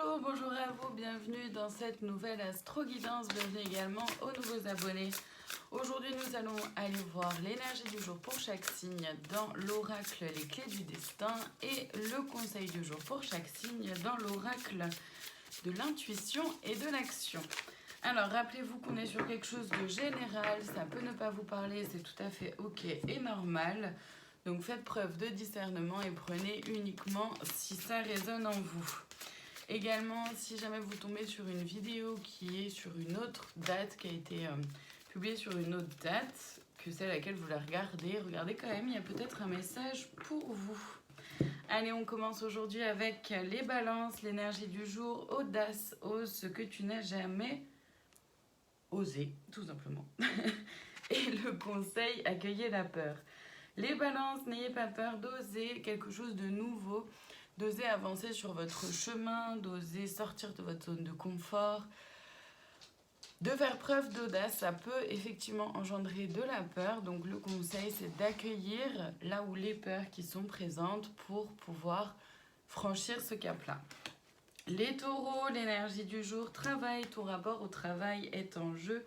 Bonjour à vous, bienvenue dans cette nouvelle astro-guidance, bienvenue également aux nouveaux abonnés. Aujourd'hui nous allons aller voir l'énergie du jour pour chaque signe dans l'oracle Les Clés du Destin et le conseil du jour pour chaque signe dans l'oracle de l'intuition et de l'action. Alors rappelez-vous qu'on est sur quelque chose de général, ça peut ne pas vous parler, c'est tout à fait ok et normal. Donc faites preuve de discernement et prenez uniquement si ça résonne en vous. Également, si jamais vous tombez sur une vidéo qui est sur une autre date, qui a été publiée sur une autre date que celle à laquelle vous la regardez quand même, il y a peut-être un message pour vous. Allez, on commence aujourd'hui avec les balances, l'énergie du jour, audace, ose ce que tu n'as jamais osé, tout simplement. Et le conseil, accueillez la peur. Les balances, n'ayez pas peur d'oser quelque chose de nouveau, d'oser avancer sur votre chemin, d'oser sortir de votre zone de confort, de faire preuve d'audace. Ça peut effectivement engendrer de la peur, donc le conseil c'est d'accueillir là où les peurs qui sont présentes pour pouvoir franchir ce cap-là. Les taureaux, l'énergie du jour, travail, ton rapport au travail est en jeu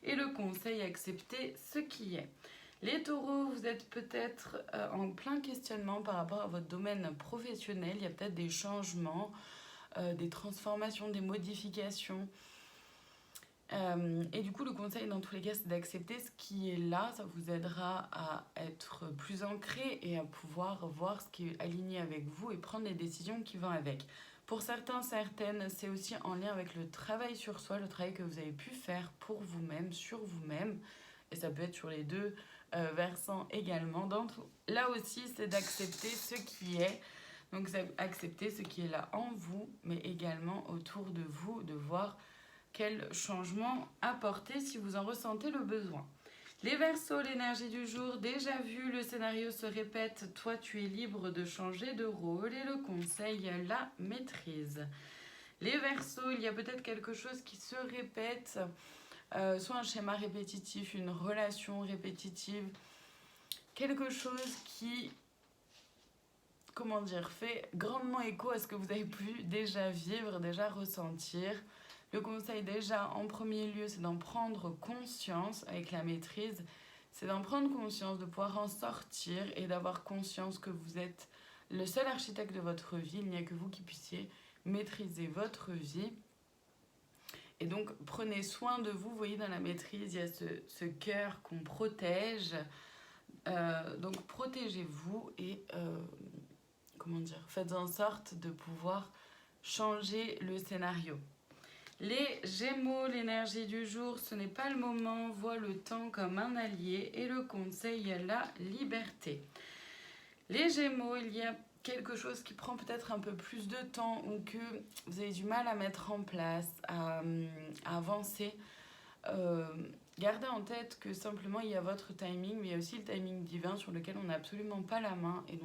et le conseil, accepter ce qui est. Les taureaux, vous êtes peut-être en plein questionnement par rapport à votre domaine professionnel. Il y a peut-être des changements, des transformations, des modifications. Et du coup, le conseil dans tous les cas, c'est d'accepter ce qui est là. Ça vous aidera à être plus ancré et à pouvoir voir ce qui est aligné avec vous et prendre les décisions qui vont avec. Pour certains, certaines, c'est aussi en lien avec le travail sur soi, le travail que vous avez pu faire pour vous-même, sur vous-même. Et ça peut être sur les deux versants également. Donc, là aussi, c'est d'accepter ce qui est. Donc, c'est accepter ce qui est là en vous, mais également autour de vous, de voir quel changement apporter si vous en ressentez le besoin. Les Verseaux, l'énergie du jour, déjà vu, le scénario se répète, toi tu es libre de changer de rôle et le conseil, la maîtrise. Les Verseaux, il y a peut-être quelque chose qui se répète, soit un schéma répétitif, une relation répétitive, quelque chose qui, fait grandement écho à ce que vous avez pu déjà vivre, déjà ressentir. Le conseil déjà en premier lieu, c'est d'en prendre conscience avec la maîtrise, c'est d'en prendre conscience, de pouvoir en sortir et d'avoir conscience que vous êtes le seul architecte de votre vie, il n'y a que vous qui puissiez maîtriser votre vie. Et donc prenez soin de vous, vous voyez dans la maîtrise, il y a ce cœur qu'on protège, donc protégez-vous et faites en sorte de pouvoir changer le scénario. Les Gémeaux, l'énergie du jour, ce n'est pas le moment, vois le temps comme un allié et le conseil, la liberté. Les Gémeaux, il y a quelque chose qui prend peut-être un peu plus de temps ou que vous avez du mal à mettre en place, à avancer. Gardez en tête que simplement il y a votre timing, mais il y a aussi le timing divin sur lequel on n'a absolument pas la main et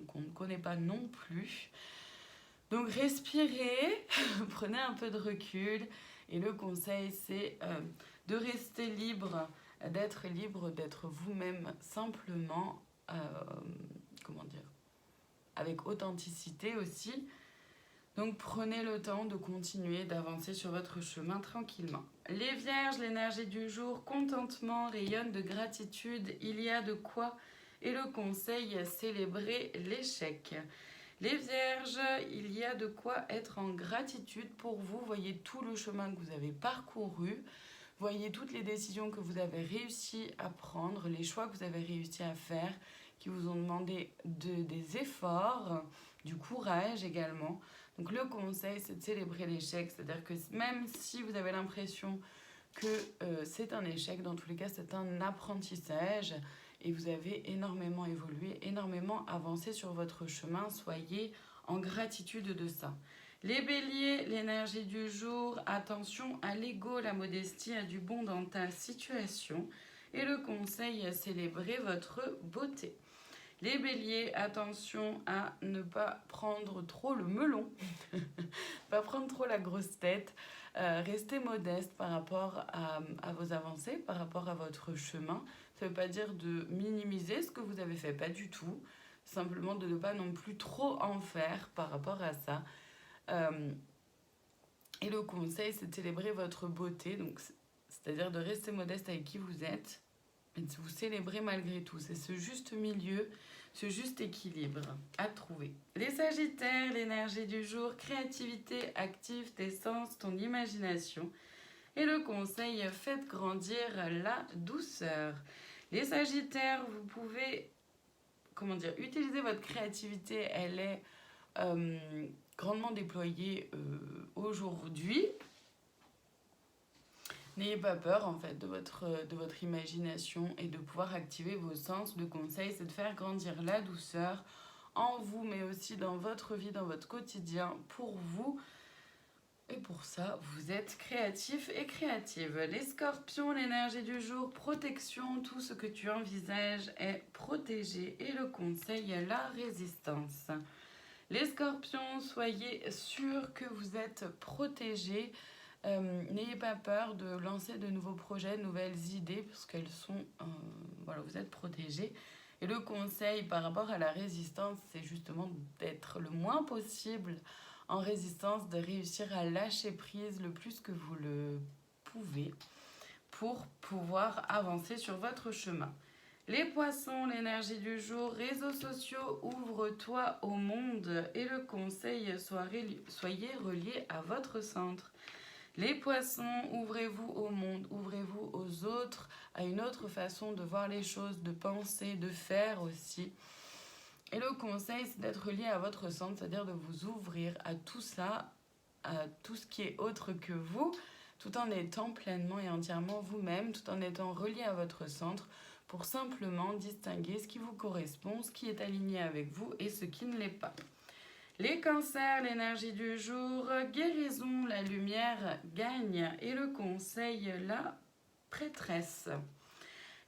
qu'on ne connaît pas non plus. Donc respirez, prenez un peu de recul et le conseil c'est de rester libre, d'être vous-même simplement, avec authenticité aussi. Donc prenez le temps de continuer d'avancer sur votre chemin tranquillement. Les Vierges, l'énergie du jour, contentement, rayonne de gratitude, il y a de quoi et le conseil, célébrer l'échec. Les Vierges, il y a de quoi être en gratitude pour vous. Voyez tout le chemin que vous avez parcouru. Voyez toutes les décisions que vous avez réussi à prendre, les choix que vous avez réussi à faire, qui vous ont demandé des efforts, du courage également. Donc le conseil, c'est de célébrer l'échec. C'est-à-dire que même si vous avez l'impression que c'est un échec, dans tous les cas, c'est un apprentissage. Et vous avez énormément évolué, énormément avancé sur votre chemin. Soyez en gratitude de ça. Les Béliers, l'énergie du jour, attention à l'ego, la modestie a du bon dans ta situation. Et le conseil, célébrer votre beauté. Les Béliers, attention à ne pas prendre trop le melon, pas prendre trop la grosse tête. Restez modeste par rapport à vos avancées, par rapport à votre chemin. Ça ne veut pas dire de minimiser ce que vous avez fait, pas du tout. Simplement de ne pas non plus trop en faire par rapport à ça. Et le conseil, c'est de célébrer votre beauté, donc c'est-à-dire de rester modeste avec qui vous êtes, mais de vous célébrer malgré tout. C'est ce juste milieu, ce juste équilibre à trouver. Les Sagittaires, l'énergie du jour, créativité, active tes sens, ton imagination. Et le conseil, faites grandir la douceur. Les Sagittaires, vous pouvez, utiliser votre créativité. Elle est grandement déployée aujourd'hui. N'ayez pas peur en fait de votre imagination et de pouvoir activer vos sens. Le conseil, c'est de faire grandir la douceur en vous, mais aussi dans votre vie, dans votre quotidien, pour vous. Et pour ça, vous êtes créatif et créative. Les Scorpions, l'énergie du jour, protection, tout ce que tu envisages est protégé. Et le conseil, la résistance. Les Scorpions, soyez sûrs que vous êtes protégés. N'ayez pas peur de lancer de nouveaux projets, de nouvelles idées, parce qu'elles sont... vous êtes protégés. Et le conseil par rapport à la résistance, c'est justement d'être le moins possible en résistance, de réussir à lâcher prise le plus que vous le pouvez pour pouvoir avancer sur votre chemin. Les Poissons, l'énergie du jour, réseaux sociaux, ouvre-toi au monde. Et le conseil, soyez reliés à votre centre. Les Poissons, ouvrez-vous au monde, ouvrez-vous aux autres, à une autre façon de voir les choses, de penser, de faire aussi. Et le conseil, c'est d'être lié à votre centre, c'est-à-dire de vous ouvrir à tout ça, à tout ce qui est autre que vous, tout en étant pleinement et entièrement vous-même, tout en étant relié à votre centre, pour simplement distinguer ce qui vous correspond, ce qui est aligné avec vous et ce qui ne l'est pas. Les Cancers, l'énergie du jour, guérison, la lumière gagne. Et le conseil, la prêtresse.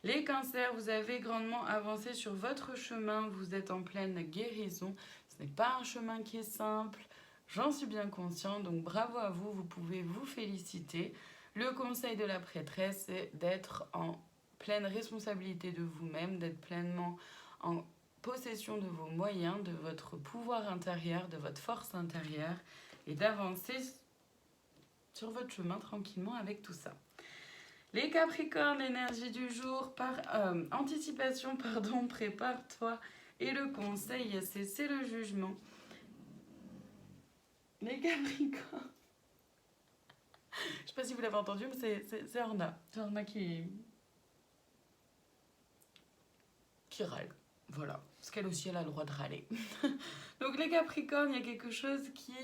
Les Cancers, vous avez grandement avancé sur votre chemin, vous êtes en pleine guérison. Ce n'est pas un chemin qui est simple, j'en suis bien conscient, donc bravo à vous, vous pouvez vous féliciter. Le conseil de la prêtresse, c'est d'être en pleine responsabilité de vous-même, d'être pleinement en possession de vos moyens, de votre pouvoir intérieur, de votre force intérieure, et d'avancer sur votre chemin tranquillement avec tout ça. Les Capricornes, l'énergie du jour, par anticipation, prépare-toi. Et le conseil, c'est le jugement. Les Capricornes. Je sais pas si vous l'avez entendu, mais c'est Orna. C'est Orna qui râle. Voilà. Parce qu'elle aussi, elle a le droit de râler. Donc les Capricornes, il y a quelque chose qui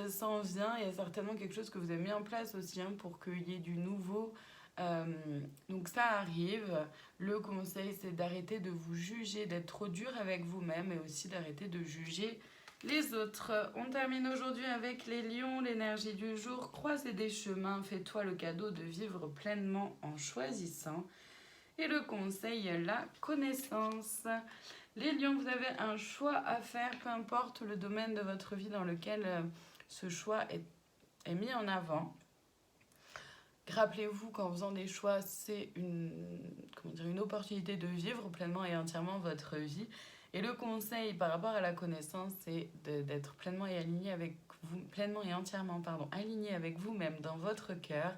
s'en vient. Il y a certainement quelque chose que vous avez mis en place aussi pour qu'il y ait du nouveau. Donc ça arrive. Le conseil, c'est d'arrêter de vous juger, d'être trop dur avec vous-même et aussi d'arrêter de juger les autres. On termine aujourd'hui avec les lions, l'énergie du jour. Croisez des chemins, fais-toi le cadeau de vivre pleinement en choisissant. Et le conseil, la connaissance. Les lions, vous avez un choix à faire, peu importe le domaine de votre vie dans lequel ce choix est mis en avant. Rappelez-vous qu'en faisant des choix, c'est une opportunité de vivre pleinement et entièrement votre vie. Et le conseil par rapport à la connaissance, c'est d'être pleinement et aligné avec vous, pleinement et entièrement, aligné avec vous-même dans votre cœur,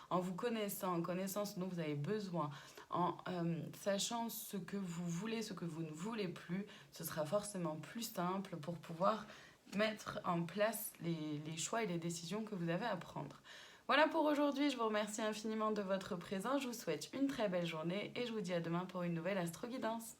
en vous connaissant, en connaissant ce dont vous avez besoin, en sachant ce que vous voulez, ce que vous ne voulez plus. Ce sera forcément plus simple pour pouvoir mettre en place les choix et les décisions que vous avez à prendre. Voilà pour aujourd'hui, je vous remercie infiniment de votre présence, je vous souhaite une très belle journée et je vous dis à demain pour une nouvelle Astro Guidance.